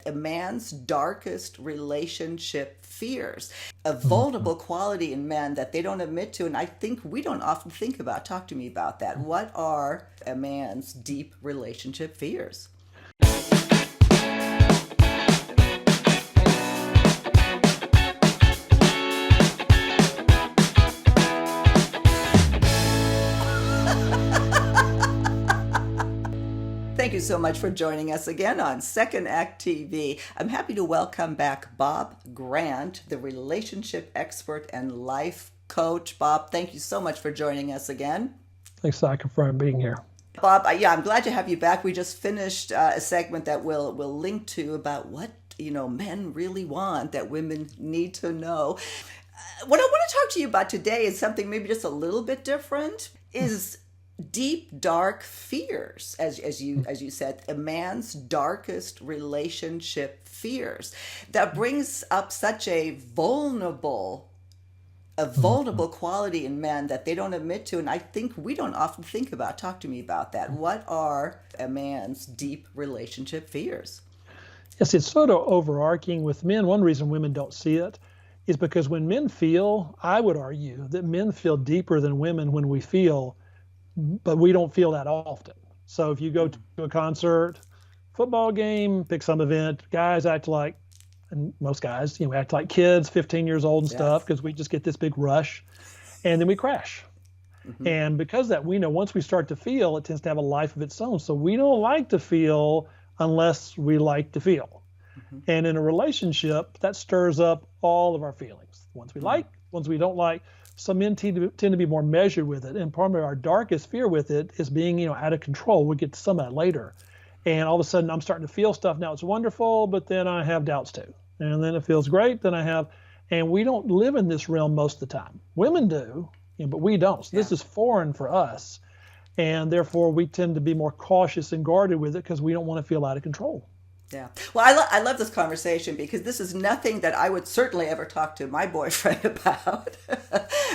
a man's darkest relationship fears, a vulnerable quality in men that they don't admit to, and I think we don't often think about. Talk to me about that. What are a man's deep relationship fears? Thank you so much for joining us again on Second Act TV. I'm happy to welcome back Bob Grant, the relationship expert and life coach. Bob, thank you so much for joining us again. Thanks, Saka, for being here. Bob, I'm glad to have you back. We just finished a segment that we'll link to about what men really want that women need to know. What I want to talk to you about today is something maybe just a little bit different. Is deep, dark fears, as you said, a man's darkest relationship fears. That brings up such a vulnerable quality in men that they don't admit to, and I think we don't often think about. Talk to me about that. What are a man's deep relationship fears? Yes, it's sort of overarching with men. One reason women don't see it is because when men feel, I would argue that men feel deeper than women when we feel, but we don't feel that often. So if you go to a concert, football game, pick some event, guys act like, and most guys, act like kids, 15 years old and stuff, because we just get this big rush, and then we crash. And because that, we know once we start to feel, it tends to have a life of its own. So we don't like to feel unless we like to feel. And in a relationship, that stirs up all of our feelings. Ones we like, ones we don't like. Some men tend to be more measured with it. And part of our darkest fear with it is being, out of control. We'll get to some of that later. And all of a sudden I'm starting to feel stuff. Now it's wonderful, but then I have doubts too. And then it feels great. And we don't live in this realm most of the time. Women do, but we don't. So this is foreign for us. And therefore we tend to be more cautious and guarded with it because we don't want to feel out of control. Yeah. Well, I love this conversation because this is nothing that I would certainly ever talk to my boyfriend about.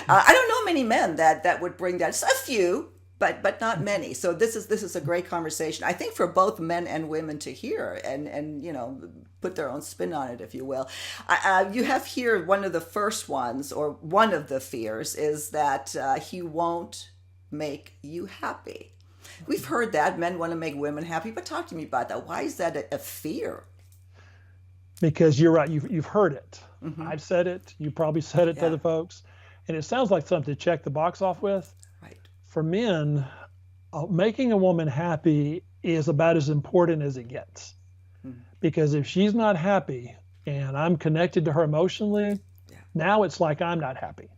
I don't know many men that would bring that. A few, but not many. So this is a great conversation, I think, for both men and women to hear and put their own spin on it, if you will. You have here one of the first ones, or one of the fears, is that he won't make you happy. We've heard that men want to make women happy, but talk to me about that. Why is that a fear? Because you're right. You've heard it. I've said it. You probably said it to other folks. And it sounds like something to check the box off with. Right. For men, making a woman happy is about as important as it gets. Because if she's not happy and I'm connected to her emotionally, now it's like I'm not happy.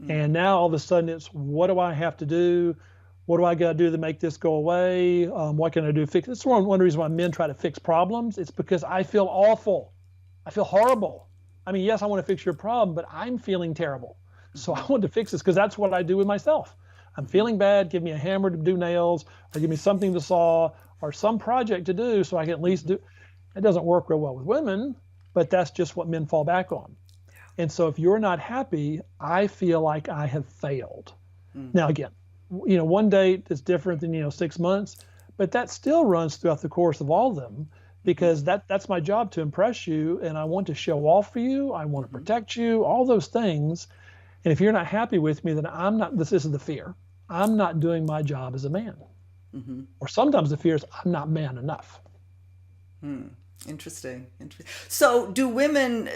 And now all of a sudden it's, what do I have to do? What do I got to do to make this go away? What can I do to fix it? This is one reason why men try to fix problems. It's because I feel awful. I feel horrible. I mean, yes, I want to fix your problem, but I'm feeling terrible. So I want to fix this because that's what I do with myself. I'm feeling bad. Give me a hammer to do nails, or give me something to saw, or some project to do so I can at least do. It doesn't work real well with women, but that's just what men fall back on. And so if you're not happy, I feel like I have failed. Now, again, one date is different than, 6 months, but that still runs throughout the course of all of them because that's my job, to impress you. And I want to show off for you. I want to protect you, all those things. And if you're not happy with me, then I'm not, this is the fear. I'm not doing my job as a man. Or sometimes the fear is I'm not man enough. Interesting. So do women,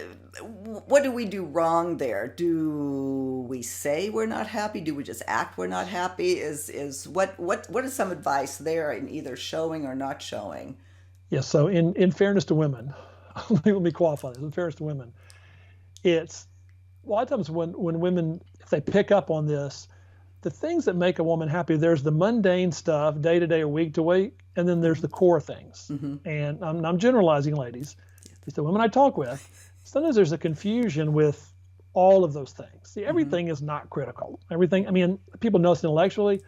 what do we do wrong there? Do we say we're not happy? Do we just act we're not happy? What is some advice there in either showing or not showing? Yes, so in fairness to women, let me qualify this, in fairness to women, it's a lot of times when women, if they pick up on this, the things that make a woman happy, there's the mundane stuff, day to day or week to week, and then there's the core things. And I'm generalizing, ladies. It's the women I talk with. Sometimes there's a confusion with all of those things. See, everything is not critical. Everything, I mean, people know this intellectually,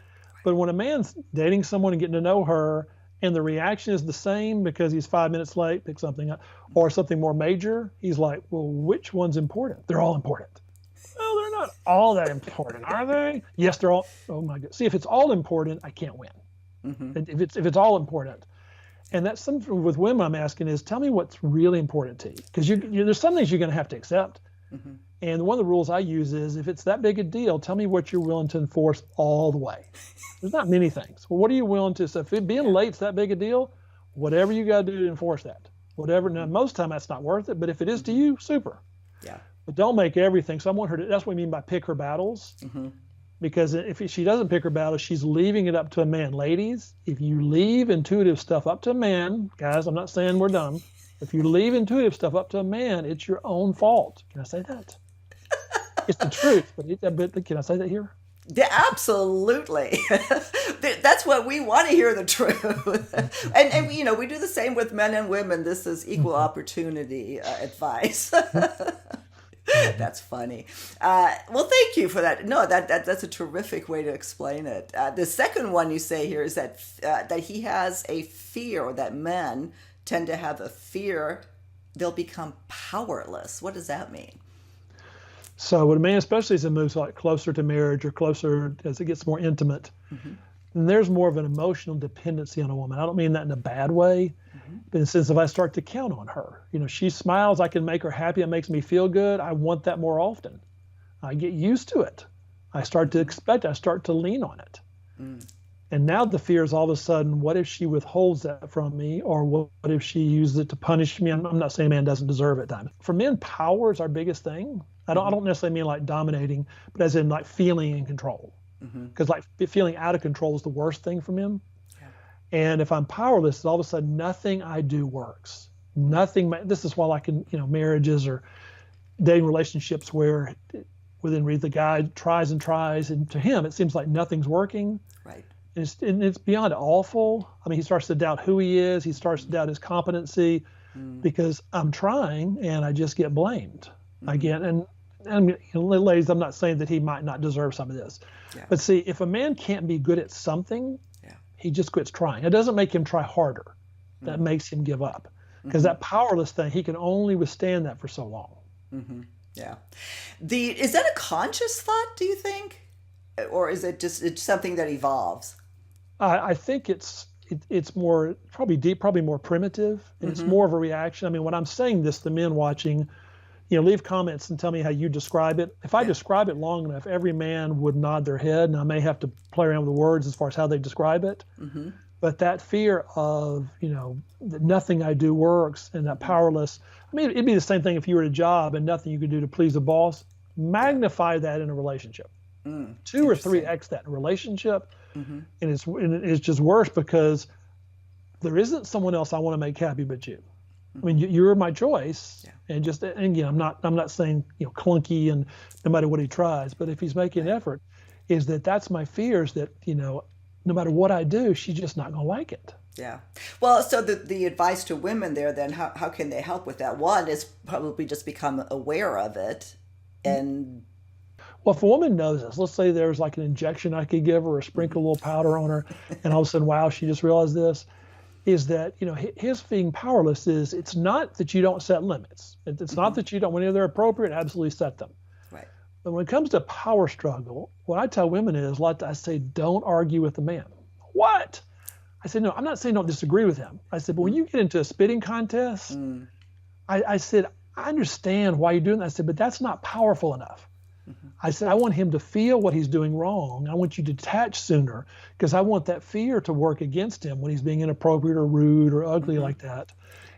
but when a man's dating someone and getting to know her, and the reaction is the same because he's 5 minutes late, pick something up, or something more major, he's like, well, which one's important? They're all important. Well, they're not all that important, are they? Yes, they're all. Oh my God! See, if it's all important, I can't win. If it's all important, And that's something with women I'm asking is, tell me what's really important to you. Because there's some things you're going to have to accept. Mm-hmm. And one of the rules I use is, if it's that big a deal, tell me what you're willing to enforce all the way. There's not many things. Well, what are you willing to, so if being late's that big a deal, whatever you got to do to enforce that. Whatever. Now, most of the time that's not worth it, but if it is to you, super. Yeah. But don't make everything. So I want her to, that's what I mean by pick her battles. Mm-hmm. Because if she doesn't pick her battles, she's leaving it up to a man. Ladies, if you leave intuitive stuff up to a man, guys, I'm not saying we're dumb. If you leave intuitive stuff up to a man, it's your own fault. Can I say that? It's the truth. But can I say that here? Yeah, absolutely. That's what we want to hear, the truth. And you know, we do the same with men and women. This is equal opportunity advice. That's funny. Well, thank you for that. No, that's a terrific way to explain it. The second one you say here is that he has a fear, or that men tend to have a fear they'll become powerless. What does that mean? So when a man, especially as it moves like closer to marriage or closer as it gets more intimate, then there's more of an emotional dependency on a woman. I don't mean that in a bad way, but in the sense if I start to count on her, you know, she smiles, I can make her happy, it makes me feel good. I want that more often. I get used to it. I start to expect, I start to lean on it. And now the fear is all of a sudden, what if she withholds that from me? Or what if she uses it to punish me? I'm not saying a man doesn't deserve it. For men, power is our biggest thing. I don't necessarily mean like dominating, but as in like feeling in control. Because like feeling out of control is the worst thing for men. Yeah. And if I'm powerless, all of a sudden nothing I do works. Nothing. This is why, like in marriages or dating relationships where within reason the guy tries and tries, and to him it seems like nothing's working. Right. And it's beyond awful. I mean, he starts to doubt who he is. He starts to doubt his competency because I'm trying and I just get blamed again. And you know, ladies, I'm not saying that he might not deserve some of this. Yeah. But see, if a man can't be good at something, he just quits trying. It doesn't make him try harder. That makes him give up. Because that powerless thing, he can only withstand that for so long. Yeah. Is that a conscious thought, do you think? Or is it just something that evolves? I think it's more probably more primitive, and it's more of a reaction. I mean, when I'm saying this, the men watching, you know, leave comments and tell me how you describe it. If I describe it long enough, every man would nod their head, and I may have to play around with the words as far as how they describe it. But that fear of, you know, that nothing I do works and that powerless. I mean, it'd be the same thing if you were at a job and nothing you could do to please the boss. Magnify that in a relationship. 2 or 3x that in a relationship. And it's just worse because there isn't someone else I want to make happy but you. I mean, you're my choice, and again, I'm not saying, you know, clunky and no matter what he tries, but if he's making an effort, that's my fears that, you know, no matter what I do, she's just not going to like it. Yeah. Well, so the advice to women there, then, how can they help with that? One is probably just become aware of it, and. Well, if a woman knows this, let's say there's like an injection I could give her or sprinkle a little powder on her, and all of a sudden, wow, she just realized this. Is that, you know, his being powerless is, it's not that you don't set limits. It's not that you don't, when they're appropriate, absolutely set them. Right. But when it comes to power struggle, what I tell women is, I say, don't argue with the man. What? I said, no, I'm not saying don't disagree with him. I said, but when you get into a spitting contest, I said, I understand why you're doing that. I said, but that's not powerful enough. I said, I want him to feel what he's doing wrong. I want you to detach sooner because I want that fear to work against him when he's being inappropriate or rude or ugly like that.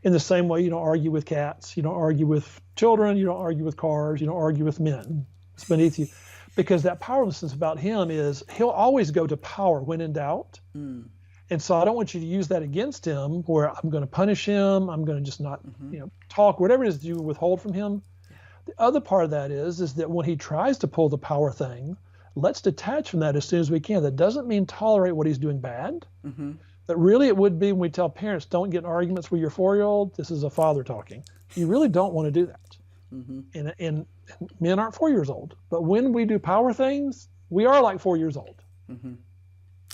In the same way, you don't argue with cats, you don't argue with children, you don't argue with cars, you don't argue with men. It's beneath you. Because that powerlessness about him is he'll always go to power when in doubt. And so I don't want you to use that against him where I'm going to punish him, I'm going to just not you know, talk, whatever it is that you withhold from him. The other part of that is that when he tries to pull the power thing, let's detach from that as soon as we can. That doesn't mean tolerate what he's doing bad. But really it would be when we tell parents, don't get in arguments with your 4-year-old. This is a father talking. You really don't want to do that. And men aren't 4 years old. But when we do power things, we are like 4 years old.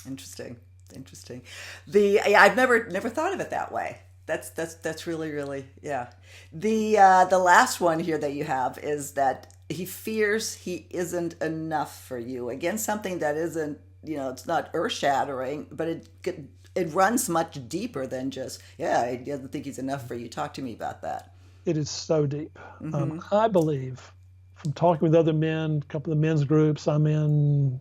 Interesting. I've never thought of it that way. That's really, really, yeah. The last one here that you have is that he fears he isn't enough for you. Again, something that isn't, you know, it's not earth shattering, but it it runs much deeper than just, yeah, he doesn't think he's enough for you. Talk to me about that. It is so deep. I believe from talking with other men, a couple of men's groups I'm in,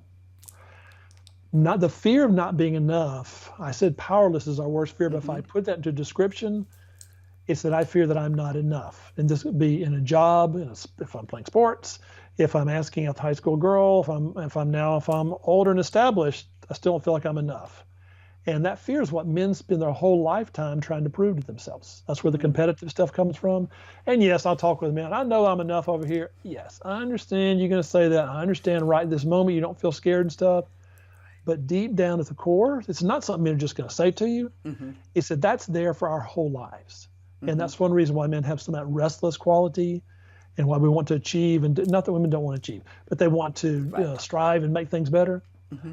not the fear of not being enough. I said powerless is our worst fear, but if I put that into description, it's that I fear that I'm not enough. And this would be in a job, if I'm playing sports, if I'm asking a high school girl, if I'm older and established, I still don't feel like I'm enough. And that fear is what men spend their whole lifetime trying to prove to themselves. That's where the competitive stuff comes from. And yes, I'll talk with men. I know I'm enough over here. Yes, I understand you're going to say that. I understand right this moment you don't feel scared and stuff. But deep down at the core, it's not something men are just going to say to you. It's that that's there for our whole lives. And that's one reason why men have some of that restless quality and why we want to achieve. And not that women don't want to achieve, but they want to strive and make things better.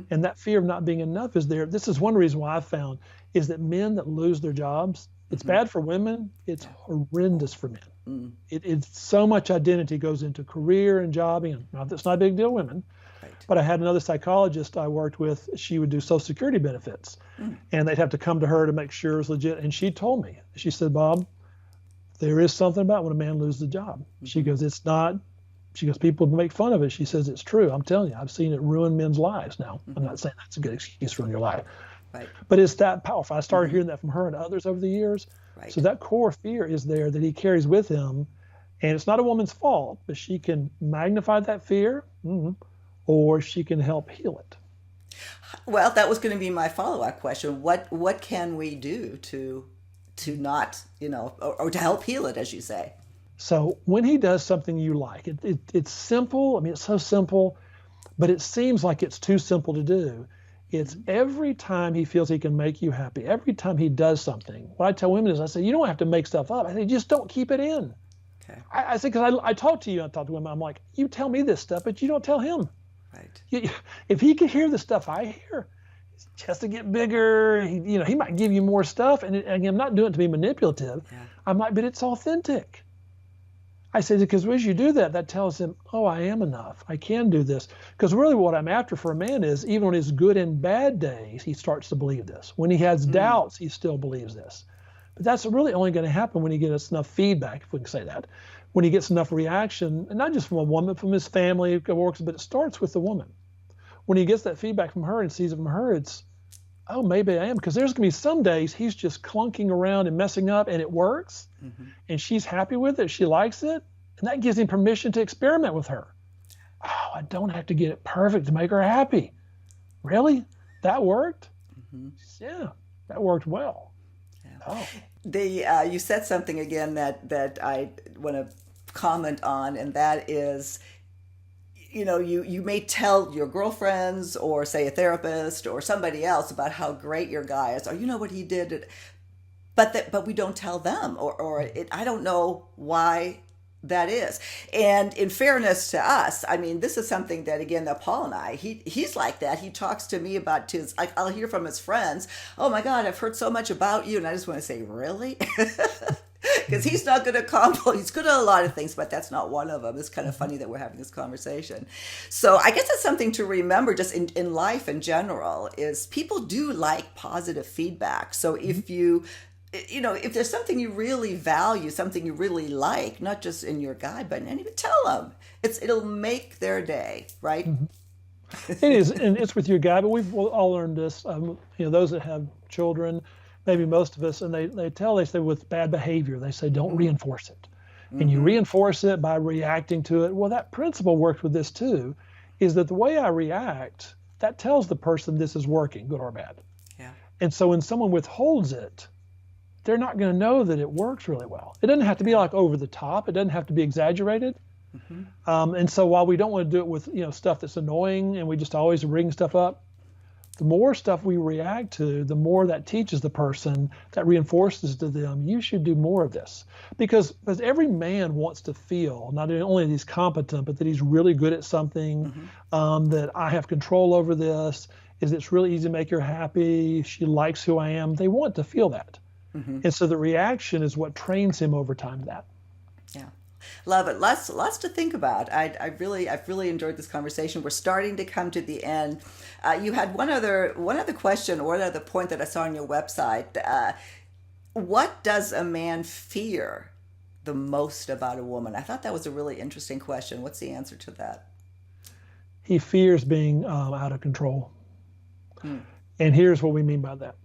And that fear of not being enough is there. This is one reason why I've found is that men that lose their jobs, it's bad for women. It's horrendous for men. It's so much identity goes into career and jobbing. And that's not a big deal, women. But I had another psychologist I worked with. She would do Social Security benefits, and they'd have to come to her to make sure it's legit. And she told me, she said, Bob, there is something about when a man loses a job. She goes, it's not. She goes, people make fun of it. She says, it's true. I'm telling you, I've seen it ruin men's lives now. I'm not saying that's a good excuse to ruin your life. But it's that powerful. I started hearing that from her and others over the years. So that core fear is there that he carries with him. And it's not a woman's fault, but she can magnify that fear or she can help heal it. Well, that was going to be my follow-up question. What can we do to not, or to help heal it, as you say? So when he does something you like, it's simple. I mean, it's so simple, but it seems like it's too simple to do. It's every time he feels he can make you happy, every time he does something. What I tell women is, I say, you don't have to make stuff up. I say, just don't keep it in. Okay. I say, because I talk to women, I'm like, you tell me this stuff, but you don't tell him. Right. If he can hear the stuff I hear, his chest to get bigger, he might give you more stuff. And I'm not doing it to be manipulative. Yeah. I'm like, but it's authentic. I say, because as you do that, that tells him, oh, I am enough. I can do this. Because really what I'm after for a man is, even on his good and bad days, he starts to believe this. When he has doubts, he still believes this. But that's really only going to happen when he gets enough feedback, if we can say that. When he gets enough reaction, and not just from a woman, from his family, but it starts with the woman. When he gets that feedback from her and sees it from her, it's, oh, maybe I am. Because there's going to be some days he's just clunking around and messing up, and it works. And she's happy with it. She likes it. And that gives him permission to experiment with her. Oh, I don't have to get it perfect to make her happy. Really? That worked? Yeah, that worked well. Yeah. Oh. You said something again that I want to comment on, and that is, you may tell your girlfriends or say a therapist or somebody else about how great your guy is, or what he did, but we don't tell them, I don't know why that is. And in fairness to us, I mean, this is something that, again, that Paul and I, he's like that. He talks to me about I'll hear from his friends, oh my God, I've heard so much about you. And I just want to say, really? Because he's not going to compliment. He's good at a lot of things, but that's not one of them. It's kind of funny that we're having this conversation. So I guess it's something to remember just in life in general, is people do like positive feedback. So if if there's something you really value, something you really like, not just in your guy, but in anything, tell them. It'll make their day, right? It is, and it's with your guy, but we've all learned this. Those that have children, maybe most of us, and they say with bad behavior, they say don't reinforce it. And you reinforce it by reacting to it. Well, that principle works with this too, is that the way I react, that tells the person this is working, good or bad. Yeah. And so when someone withholds it, they're not going to know that it works really well. It doesn't have to be like over the top. It doesn't have to be exaggerated. And so while we don't want to do it with stuff that's annoying and we just always ring stuff up, the more stuff we react to, the more that teaches the person, that reinforces to them, you should do more of this. Because every man wants to feel not only that he's competent, but that he's really good at something, that I have control over this, is it's really easy to make her happy, she likes who I am. They want to feel that. And so the reaction is what trains him over time to that. Yeah. Love it. Lots to think about. I've really enjoyed this conversation. We're starting to come to the end. You had one other question or one other point that I saw on your website. What does a man fear the most about a woman? I thought that was a really interesting question. What's the answer to that? He fears being out of control. And here's what we mean by that,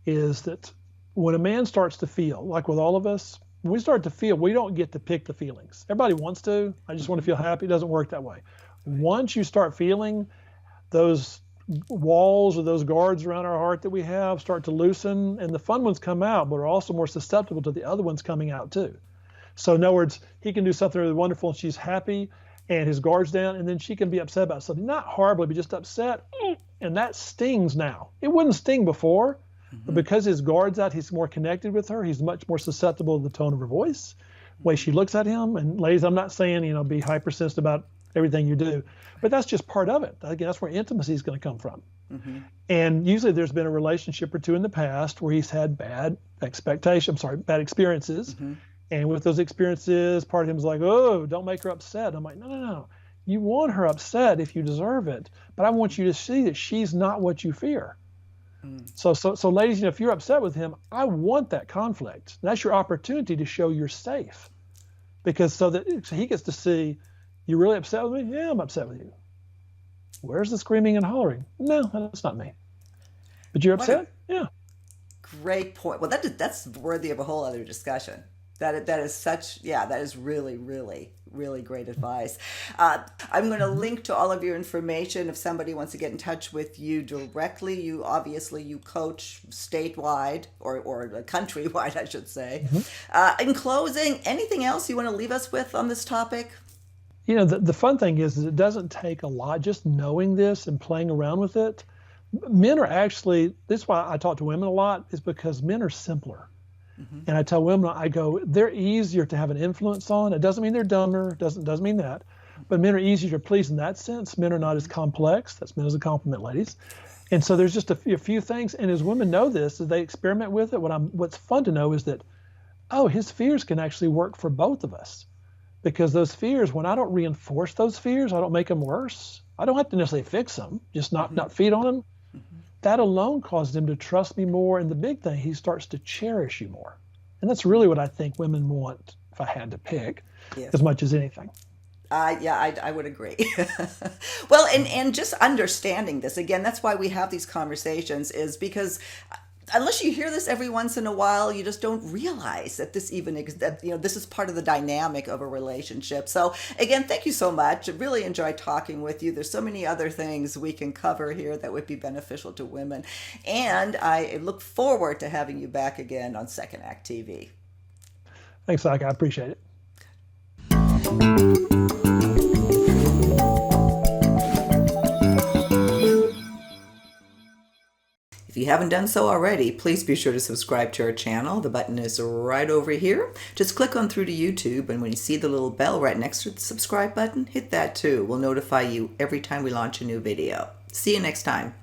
is that when a man starts to feel, like with all of us, when we start to feel, we don't get to pick the feelings. Everybody wants to. I just want to feel happy. It doesn't work that way. Once you start feeling, those walls or those guards around our heart that we have start to loosen, and the fun ones come out, but are also more susceptible to the other ones coming out too. So in other words, he can do something really wonderful and she's happy and his guard's down, and then she can be upset about something, not horribly, but just upset, and that stings now. It wouldn't sting before, but because his guard's out, he's more connected with her. He's much more susceptible to the tone of her voice, the way she looks at him. And ladies, I'm not saying, be hypersensitive about everything you do, but that's just part of it. Again, that's where intimacy is going to come from. And usually there's been a relationship or two in the past where he's had bad experiences. And with those experiences, part of him is like, oh, don't make her upset. I'm like, no. You want her upset if you deserve it, but I want you to see that she's not what you fear. So ladies, if you're upset with him, I want that conflict. That's your opportunity to show you're safe, because so he gets to see, you're really upset with me? Yeah, I'm upset with you. Where's the screaming and hollering? No, that's not me. But you're upset? Yeah. Great point. Well, that's worthy of a whole other discussion. That is really, really, really great advice. I'm going to link to all of your information if somebody wants to get in touch with you directly. You coach statewide or countrywide, I should say. In closing, anything else you want to leave us with on this topic? The fun thing is it doesn't take a lot. Just knowing this and playing around with it. Men are actually, this is why I talk to women a lot, is because men are simpler. And I tell women, I go, they're easier to have an influence on. It doesn't mean they're dumber, doesn't mean that. But men are easier to please in that sense. Men are not as complex. That's meant as a compliment, ladies. And so there's just a few things. And as women know this, as they experiment with it, what's fun to know is that, his fears can actually work for both of us. Because those fears, when I don't reinforce those fears, I don't make them worse. I don't have to necessarily fix them, just not feed on them. That alone causes him to trust me more. And the big thing, he starts to cherish you more. And that's really what I think women want, if I had to pick, as much as anything. I would agree. Well, and just understanding this, again, that's why we have these conversations, is because unless you hear this every once in a while, you just don't realize that this this is part of the dynamic of a relationship. So again, thank you so much. I really enjoyed talking with you. There's so many other things we can cover here that would be beneficial to women. And I look forward to having you back again on Second Act TV. Thanks, Ike. I appreciate it. If you haven't done so already, please be sure to subscribe to our channel. The button is right over here. Just click on through to YouTube, and when you see the little bell right next to the subscribe button, hit that too. We'll notify you every time we launch a new video. See you next time.